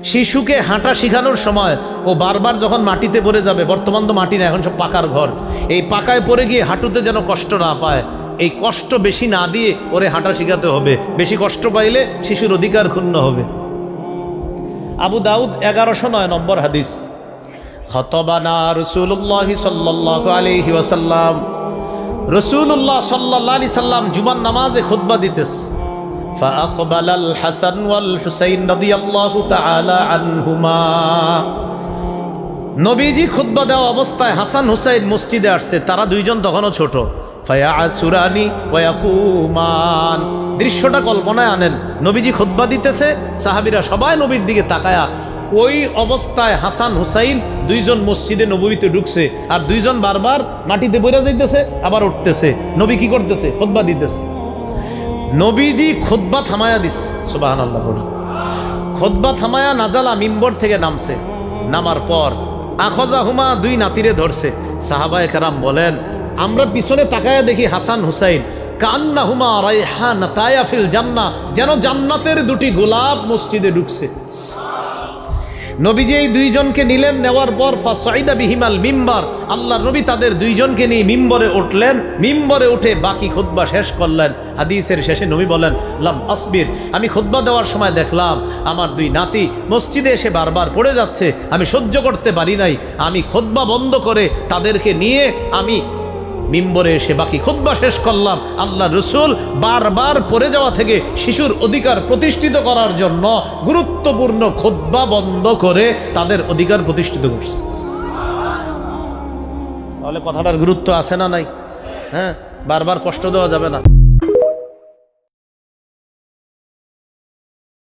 শিশুকে হাঁটা শেখানোর সময় ও বারবার যখন মাটিতে পড়ে যাবে, বর্তমান তো মাটি না, এখন সব পাকার ঘর, এই পাকায় পড়ে গিয়ে হাঁটুতে যেন কষ্ট না পায়, এই কষ্ট বেশি না দিয়ে ওরে হাঁটা শেখাতে হবে। বেশি কষ্ট পাইলে শিশুর অধিকার ক্ষুণ্ণ হবে। আবু দাউদ 1109 নম্বর হাদিস। খতবানা রাসূলুল্লাহ সাল্লাল্লাহু আলাইহি ওয়াসাল্লাম, রাসূলুল্লাহ সাল্লাল্লাহু আলাইহি সাল্লাম জুমার নামাজে খুতবা দিতেছে। ফাআকবালাল হাসান ওয়াল হুসাইন রাদিয়াল্লাহু তাআলা আনহুমা, নবীজি খুতবা দেওয়া অবস্থায় হাসান হুসাইন মসজিদে আসছে, তারা দুইজন তখনও ছোট। ফায়াসুরানি ওয়া ইয়াকুমান, দৃশ্যটা কল্পনায় আনেন, নবীজি খুতবা দিতেছে, সাহাবীরা সবাই নবীর দিকে তাকায়া, ওই অবস্থায় হাসান হুসাইন দুইজন মসজিদে নববীতে ঢুকছে, আর দুইজন বারবার মাটিতে পড়ে যাইতেছে আবার উঠতেছে। নবী কি করতেছে? খুতবা দিতেছে। নবীজি খুতবা থামায়া দিচ্ছে, সুবহানাল্লাহ বলে। খুতবা থামায়া নাজালা, মিম্বর থেকে নামছে, নামার পর আখজাহুমা, দুই নাতিরে ধরছে। সাহাবায়ে কেরাম বলেন, আমরা পিছনে তাকায়া দেখি হাসান হুসাইন কান্নাহুমা রাইহানাতায়া ফিল জান্নাহ, যেন জান্নাতের দুটি গোলাপ মসজিদে ঢুকছে। নবীজি এই দুইজনকে নিলেন, নেওয়ার পর ফাসাইদা বিহিমাল মিম্বার, আল্লাহর নবী তাদের দুইজনকে নিয়ে মিম্বরে উঠলেন। মিম্বরে উঠে বাকি খুতবা শেষ করলেন। হাদিসের শেষে নবী বলেন, লাম আসবির, আমি খুতবা দেওয়ার সময় দেখলাম আমার দুই নাতি মসজিদে এসে বারবার পড়ে যাচ্ছে, আমি সহ্য করতে পারি নাই, আমি খুতবা বন্ধ করে তাদেরকে নিয়ে আমি মিম্বরে এসে বাকি খুতবা শেষ করলাম। আল্লাহ রসুল বারবার পড়ে যাওয়া থেকে শিশুর অধিকার প্রতিষ্ঠিত করার জন্য গুরুত্বপূর্ণ খুতবা বন্ধ করে তাদের অধিকার প্রতিষ্ঠিত করছে। তাহলে কথাটার গুরুত্ব আছে না নাই? হ্যাঁ, বারবার কষ্ট দেওয়া যাবে না।